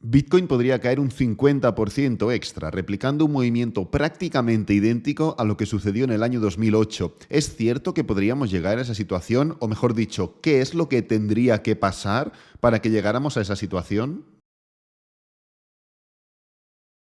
Bitcoin podría caer un 50% extra, replicando un movimiento prácticamente idéntico a lo que sucedió en el año 2008. ¿Es cierto que podríamos llegar a esa situación? O mejor dicho, ¿qué es lo que tendría que pasar para que llegáramos a esa situación?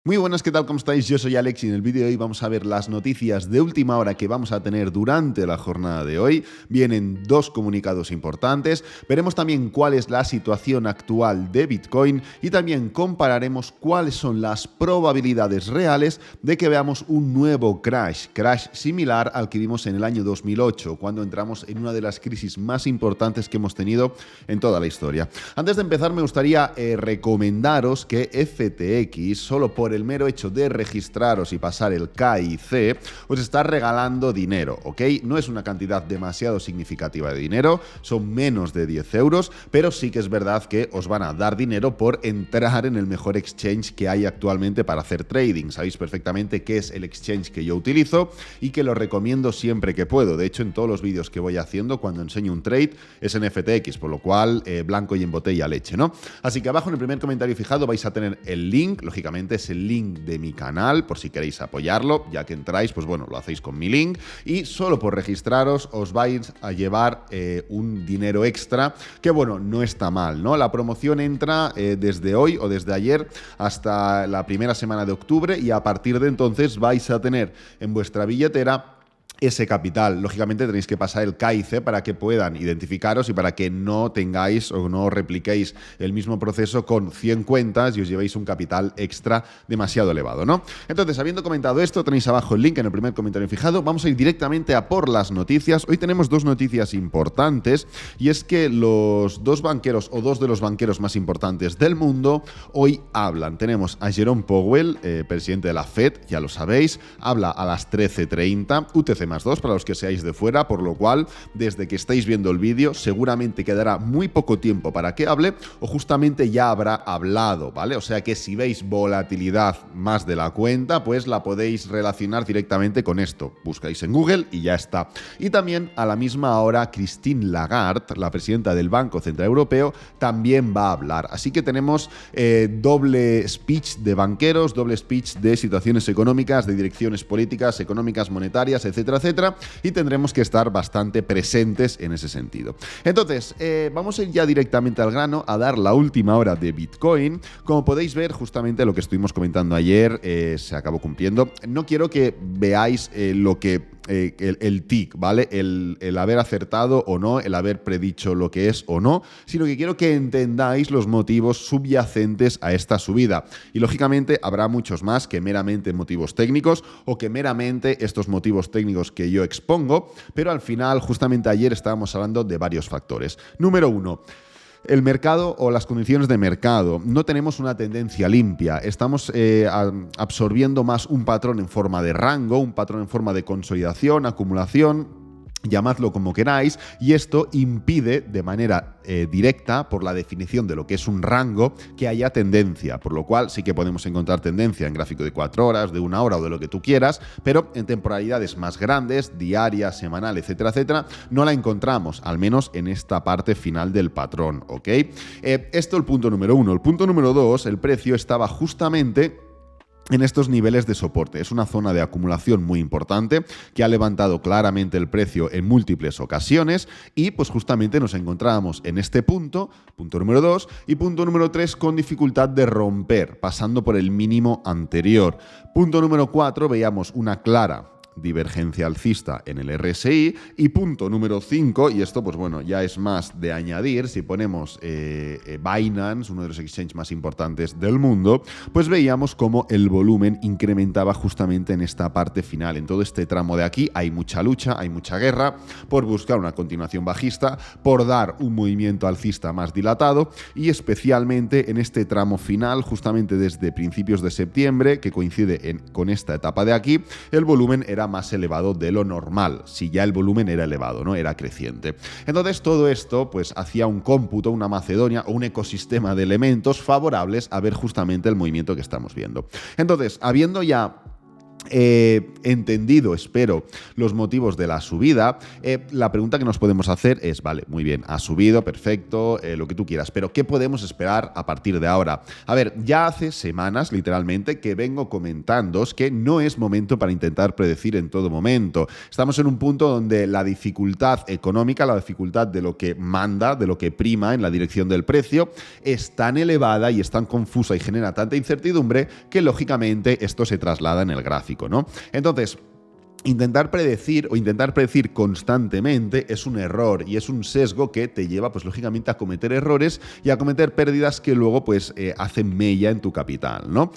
Muy buenas, ¿qué tal? ¿Cómo estáis? Yo soy Alex y en el vídeo de hoy vamos a ver las noticias de última hora que vamos a tener durante la jornada de hoy. Vienen dos comunicados importantes, veremos también cuál es la situación actual de Bitcoin y también compararemos cuáles son las probabilidades reales de que veamos un nuevo crash similar al que vimos en el año 2008, cuando entramos en una de las crisis más importantes que hemos tenido en toda la historia. Antes de empezar me gustaría recomendaros que FTX, solo por el mero hecho de registraros y pasar el KIC, os está regalando dinero, ¿ok? No es una cantidad demasiado significativa de dinero, son menos de 10 euros, pero sí que es verdad que os van a dar dinero por entrar en el mejor exchange que hay actualmente para hacer trading. Sabéis perfectamente qué es el exchange que yo utilizo y que lo recomiendo siempre que puedo. De hecho, en todos los vídeos que voy haciendo, cuando enseño un trade, es en FTX, por lo cual blanco y en botella leche, ¿no? Así que abajo en el primer comentario fijado vais a tener el link, lógicamente es el link de mi canal, por si queréis apoyarlo, ya que entráis, pues bueno, lo hacéis con mi link y solo por registraros os vais a llevar un dinero extra, que bueno, no está mal, ¿no? La promoción entra desde hoy o desde ayer hasta la primera semana de octubre y a partir de entonces vais a tener en vuestra billetera ese capital. Lógicamente tenéis que pasar el KIC para que puedan identificaros y para que no tengáis o no repliquéis el mismo proceso con 100 cuentas y os llevéis un capital extra demasiado elevado, ¿no? Entonces, habiendo comentado esto, tenéis abajo el link en el primer comentario fijado. Vamos a ir directamente a por las noticias. Hoy tenemos dos noticias importantes y es que los dos banqueros o dos de los banqueros más importantes del mundo hoy hablan. Tenemos a Jerome Powell, presidente de la Fed, ya lo sabéis, habla a las 13:30, UTC+2 para los que seáis de fuera, por lo cual desde que estáis viendo el vídeo seguramente quedará muy poco tiempo para que hable o justamente ya habrá hablado, ¿vale? O sea que si veis volatilidad más de la cuenta, pues la podéis relacionar directamente con esto. Buscáis en Google y ya está. Y también a la misma hora Christine Lagarde, la presidenta del Banco Central Europeo, también va a hablar. Así que tenemos doble speech de banqueros, doble speech de situaciones económicas, de direcciones políticas, económicas, monetarias, etcétera, etcétera, y tendremos que estar bastante presentes en ese sentido. Entonces, vamos a ir ya directamente al grano, a dar la última hora de Bitcoin. Como podéis ver, justamente lo que estuvimos comentando ayer se acabó cumpliendo. No quiero que veáis lo que el tic, ¿vale? El haber acertado o no, el haber predicho lo que es o no, sino que quiero que entendáis los motivos subyacentes a esta subida. Y lógicamente habrá muchos más que meramente motivos técnicos o que meramente estos motivos técnicos que yo expongo, pero al final, justamente ayer estábamos hablando de varios factores. Número uno, el mercado o las condiciones de mercado. No tenemos una tendencia limpia. Estamos absorbiendo más un patrón en forma de rango, un patrón en forma de consolidación, acumulación, llamadlo como queráis, y esto impide de manera directa, por la definición de lo que es un rango, que haya tendencia, por lo cual sí que podemos encontrar tendencia en gráfico de 4 horas, de 1 hora o de lo que tú quieras, pero en temporalidades más grandes, diaria, semanal, etcétera, etcétera, no la encontramos, al menos en esta parte final del patrón, ¿ok? Esto el punto número uno. El punto número dos, el precio estaba justamente en estos niveles de soporte. Es una zona de acumulación muy importante que ha levantado claramente el precio en múltiples ocasiones y pues justamente nos encontrábamos en este punto número 2 y punto número 3 con dificultad de romper, pasando por el mínimo anterior. Punto número 4 veíamos una clara divergencia alcista en el RSI y punto número 5, y esto pues bueno, ya es más de añadir, si ponemos Binance, uno de los exchanges más importantes del mundo, pues veíamos cómo el volumen incrementaba justamente en esta parte final. En todo este tramo de aquí hay mucha lucha, hay mucha guerra por buscar una continuación bajista, por dar un movimiento alcista más dilatado y especialmente en este tramo final, justamente desde principios de septiembre, que coincide con esta etapa de aquí, el volumen era más elevado de lo normal, si ya el volumen era elevado, ¿no? Era creciente. Entonces todo esto pues hacía un cómputo, una macedonia o un ecosistema de elementos favorables a ver justamente el movimiento que estamos viendo. Entonces, habiendo ya entendido, espero, los motivos de la subida, la pregunta que nos podemos hacer es, vale, muy bien, ha subido, perfecto, lo que tú quieras, pero ¿qué podemos esperar a partir de ahora? A ver, ya hace semanas, literalmente, que vengo comentándoos que no es momento para intentar predecir en todo momento. Estamos en un punto donde la dificultad económica, la dificultad de lo que manda, de lo que prima en la dirección del precio, es tan elevada y es tan confusa y genera tanta incertidumbre que, lógicamente, esto se traslada en el gráfico, ¿no? Entonces, intentar predecir constantemente es un error y es un sesgo que te lleva, pues lógicamente, a cometer errores y a cometer pérdidas que luego, pues, hacen mella en tu capital, ¿no?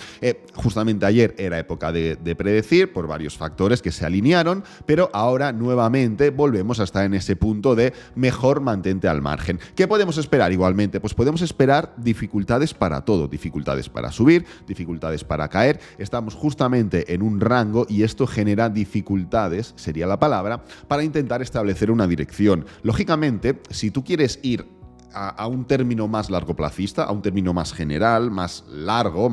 Justamente ayer era época de predecir por varios factores que se alinearon, pero ahora nuevamente volvemos a estar en ese punto de mejor mantente al margen. ¿Qué podemos esperar igualmente? Pues podemos esperar dificultades para todo, dificultades para subir, dificultades para caer. Estamos justamente en un rango y esto genera dificultades, sería la palabra, para intentar establecer una dirección. Lógicamente, si tú quieres ir a un término más largoplacista, a un término más general, más largo,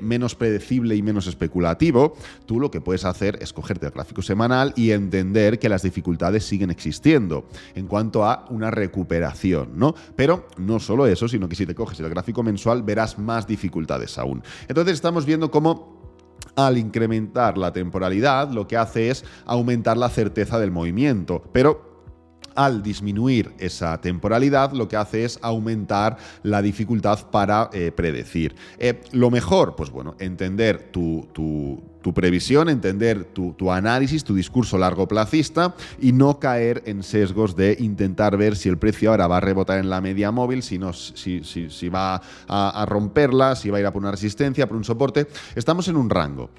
menos predecible y menos especulativo, tú lo que puedes hacer es cogerte el gráfico semanal y entender que las dificultades siguen existiendo en cuanto a una recuperación, ¿no? Pero no solo eso, sino que si te coges el gráfico mensual verás más dificultades aún. Entonces estamos viendo cómo al incrementar la temporalidad, lo que hace es aumentar la certeza del movimiento, pero al disminuir esa temporalidad, lo que hace es aumentar la dificultad para predecir. Lo mejor, pues bueno, entender tu previsión, entender tu análisis, tu discurso largoplacista y no caer en sesgos de intentar ver si el precio ahora va a rebotar en la media móvil, si va a romperla, si va a ir a por una resistencia, por un soporte. Estamos en un rango.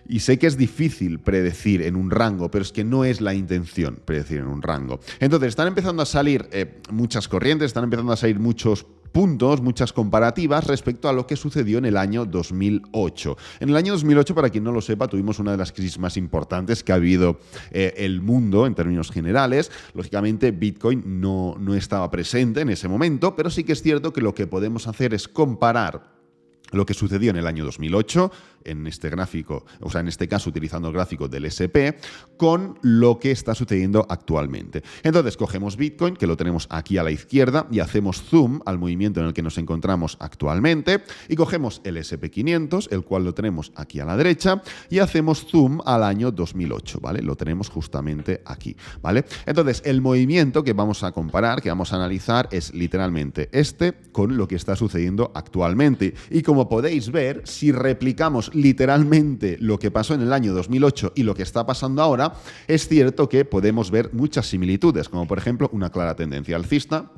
Y sé que es difícil predecir en un rango, pero es que no es la intención predecir en un rango. Entonces, están empezando a salir muchas corrientes, están empezando a salir muchos puntos, muchas comparativas respecto a lo que sucedió en el año 2008. En el año 2008, para quien no lo sepa, tuvimos una de las crisis más importantes que ha habido el mundo en términos generales. Lógicamente, Bitcoin no estaba presente en ese momento, pero sí que es cierto que lo que podemos hacer es comparar lo que sucedió en el año 2008, en este gráfico, o sea, en este caso utilizando el gráfico del SP, con lo que está sucediendo actualmente. Entonces, cogemos Bitcoin, que lo tenemos aquí a la izquierda, y hacemos zoom al movimiento en el que nos encontramos actualmente, y cogemos el SP500, el cual lo tenemos aquí a la derecha, y hacemos zoom al año 2008, ¿vale? Lo tenemos justamente aquí, ¿vale? Entonces, el movimiento que vamos a comparar, que vamos a analizar, es literalmente este con lo que está sucediendo actualmente. Y como podéis ver, si replicamos literalmente lo que pasó en el año 2008 y lo que está pasando ahora, es cierto que podemos ver muchas similitudes, como por ejemplo una clara tendencia alcista.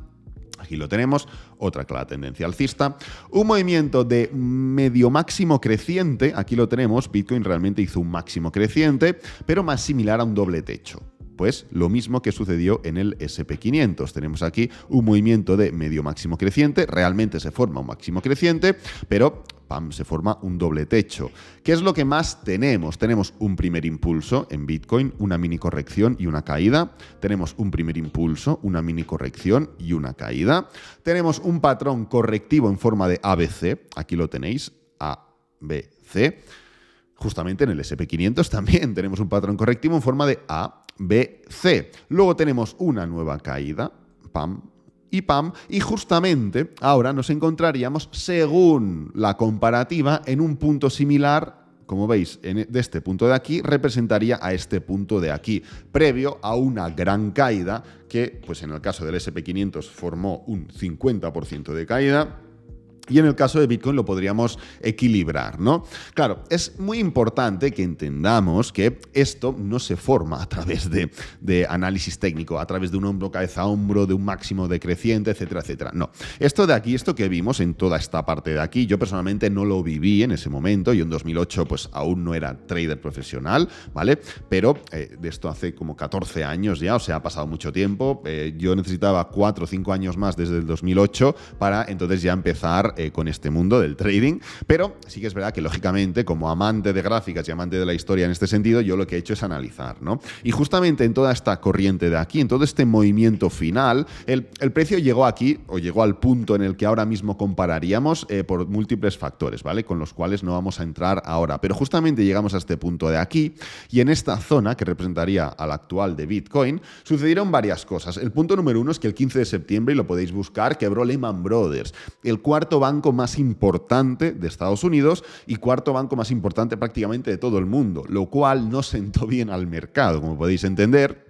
Aquí lo tenemos, otra clara tendencia alcista. Un movimiento de medio máximo creciente, aquí lo tenemos, Bitcoin realmente hizo un máximo creciente, pero más similar a un doble techo. Pues lo mismo que sucedió en el SP500. Tenemos aquí un movimiento de medio máximo creciente, realmente se forma un máximo creciente, pero ¡pam!, se forma un doble techo. ¿Qué es lo que más tenemos? Tenemos un primer impulso en Bitcoin, una mini corrección y una caída. Tenemos un primer impulso, una mini corrección y una caída. Tenemos un patrón correctivo en forma de ABC. Aquí lo tenéis, ABC. Justamente en el SP500 también tenemos un patrón correctivo en forma de A, B, C. Luego tenemos una nueva caída, pam y pam, y justamente ahora nos encontraríamos, según la comparativa, en un punto similar. Como veis, de este punto de aquí representaría a este punto de aquí, previo a una gran caída que, pues en el caso del SP500 formó un 50% de caída. Y en el caso de Bitcoin lo podríamos equilibrar, ¿no? Claro, es muy importante que entendamos que esto no se forma a través de análisis técnico, a través de un hombro, cabeza, hombro, de un máximo decreciente, etcétera, etcétera. No. Esto de aquí, esto que vimos en toda esta parte de aquí, yo personalmente no lo viví en ese momento. Yo en 2008 pues aún no era trader profesional, ¿vale? Pero de esto hace como 14 años ya, o sea, ha pasado mucho tiempo. Yo necesitaba 4 o 5 años más desde el 2008 para entonces ya empezar con este mundo del trading, pero sí que es verdad que lógicamente como amante de gráficas y amante de la historia en este sentido, yo lo que he hecho es analizar, ¿no? Y justamente en toda esta corriente de aquí, en todo este movimiento final, el precio llegó aquí, o llegó al punto en el que ahora mismo compararíamos por múltiples factores, ¿vale? Con los cuales no vamos a entrar ahora, pero justamente llegamos a este punto de aquí y en esta zona que representaría al actual de Bitcoin, sucedieron varias cosas. El punto número uno es que el 15 de septiembre, y lo podéis buscar, quebró Lehman Brothers, el cuarto banco más importante de Estados Unidos y cuarto banco más importante prácticamente de todo el mundo, lo cual no sentó bien al mercado, como podéis entender,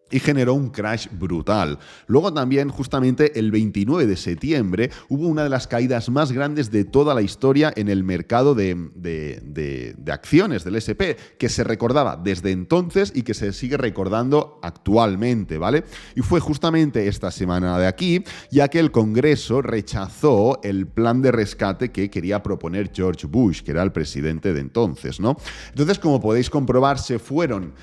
y generó un crash brutal. Luego también, justamente el 29 de septiembre, hubo una de las caídas más grandes de toda la historia en el mercado de acciones del S&P, que se recordaba desde entonces y que se sigue recordando actualmente, ¿vale? Y fue justamente esta semana de aquí, ya que el Congreso rechazó el plan de rescate que quería proponer George Bush, que era el presidente de entonces, ¿no? Entonces, como podéis comprobar, se fueron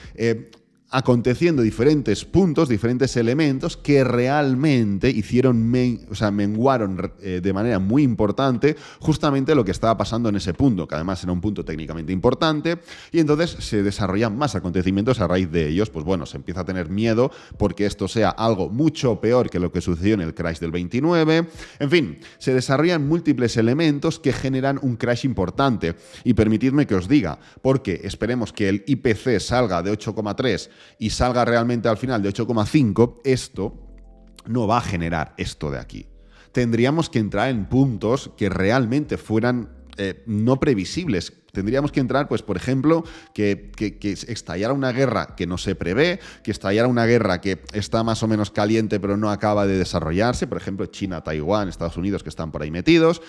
aconteciendo diferentes puntos, diferentes elementos que realmente hicieron, menguaron de manera muy importante justamente lo que estaba pasando en ese punto, que además era un punto técnicamente importante, y entonces se desarrollan más acontecimientos a raíz de ellos. Pues bueno, se empieza a tener miedo porque esto sea algo mucho peor que lo que sucedió en el crash del 29. En fin, se desarrollan múltiples elementos que generan un crash importante. Y permitidme que os diga, porque esperemos que el IPC salga de 8,3 y salga realmente al final de 8,5, esto no va a generar esto de aquí. Tendríamos que entrar en puntos que realmente fueran no previsibles. Tendríamos que entrar, pues, por ejemplo, que estallara una guerra que no se prevé, que estallara una guerra que está más o menos caliente pero no acaba de desarrollarse, por ejemplo, China, Taiwán, Estados Unidos, que están por ahí metidos.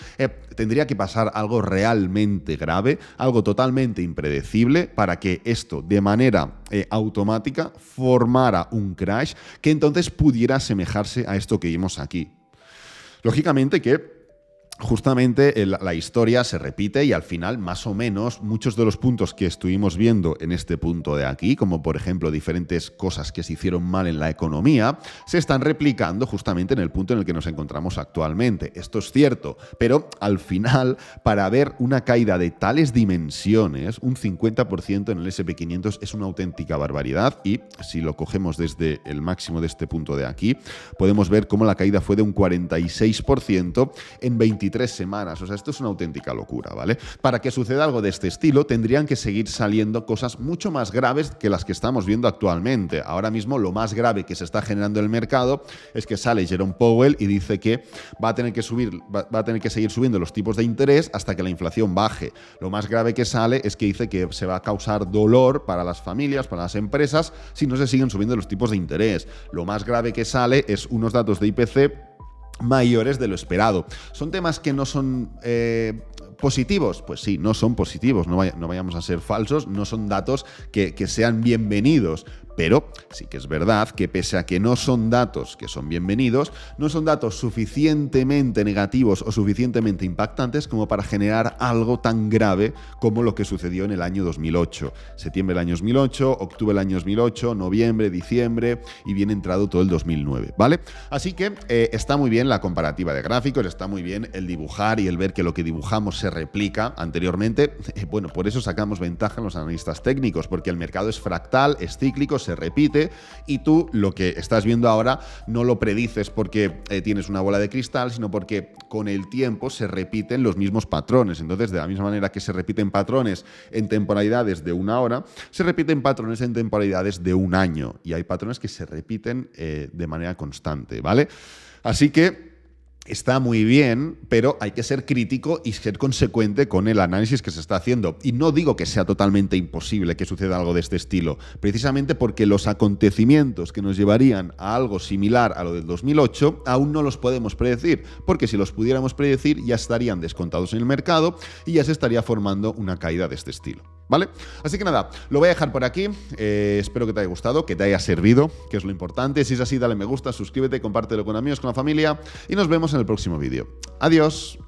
Tendría que pasar algo realmente grave, algo totalmente impredecible para que esto, de manera automática, formara un crash que entonces pudiera asemejarse a esto que vimos aquí. Lógicamente que justamente la historia se repite y al final, más o menos, muchos de los puntos que estuvimos viendo en este punto de aquí, como por ejemplo diferentes cosas que se hicieron mal en la economía, se están replicando justamente en el punto en el que nos encontramos actualmente. Esto es cierto, pero al final, para ver una caída de tales dimensiones, un 50% en el S&P 500 es una auténtica barbaridad, y si lo cogemos desde el máximo de este punto de aquí, podemos ver cómo la caída fue de un 46% en 23 semanas. O sea, esto es una auténtica locura, ¿vale? Para que suceda algo de este estilo, tendrían que seguir saliendo cosas mucho más graves que las que estamos viendo actualmente. Ahora mismo, lo más grave que se está generando en el mercado es que sale Jerome Powell y dice que va a tener que seguir subiendo los tipos de interés hasta que la inflación baje. Lo más grave que sale es que dice que se va a causar dolor para las familias, para las empresas, si no se siguen subiendo los tipos de interés. Lo más grave que sale es unos datos de IPC mayores de lo esperado. ¿Son temas que no son positivos? Pues sí, no son positivos, no vayamos a ser falsos, no son datos que sean bienvenidos. Pero sí que es verdad que pese a que no son datos que son bienvenidos, no son datos suficientemente negativos o suficientemente impactantes como para generar algo tan grave como lo que sucedió en el año 2008. Septiembre del año 2008, octubre del año 2008, noviembre, diciembre y bien entrado todo el 2009, ¿vale? Así que está muy bien la comparativa de gráficos, está muy bien el dibujar y el ver que lo que dibujamos se replica anteriormente. Bueno, por eso sacamos ventaja en los analistas técnicos, porque el mercado es fractal, es cíclico, se repite, y tú lo que estás viendo ahora no lo predices porque tienes una bola de cristal, sino porque con el tiempo se repiten los mismos patrones. Entonces, de la misma manera que se repiten patrones en temporalidades de una hora, se repiten patrones en temporalidades de un año, y hay patrones que se repiten de manera constante, ¿vale? Así que está muy bien, pero hay que ser crítico y ser consecuente con el análisis que se está haciendo. Y no digo que sea totalmente imposible que suceda algo de este estilo, precisamente porque los acontecimientos que nos llevarían a algo similar a lo del 2008 aún no los podemos predecir, porque si los pudiéramos predecir ya estarían descontados en el mercado y ya se estaría formando una caída de este estilo, ¿vale? Así que nada, lo voy a dejar por aquí. Espero que te haya gustado, que te haya servido, que es lo importante. Si es así, dale me gusta, suscríbete, compártelo con amigos, con la familia, y nos vemos en el próximo vídeo. Adiós.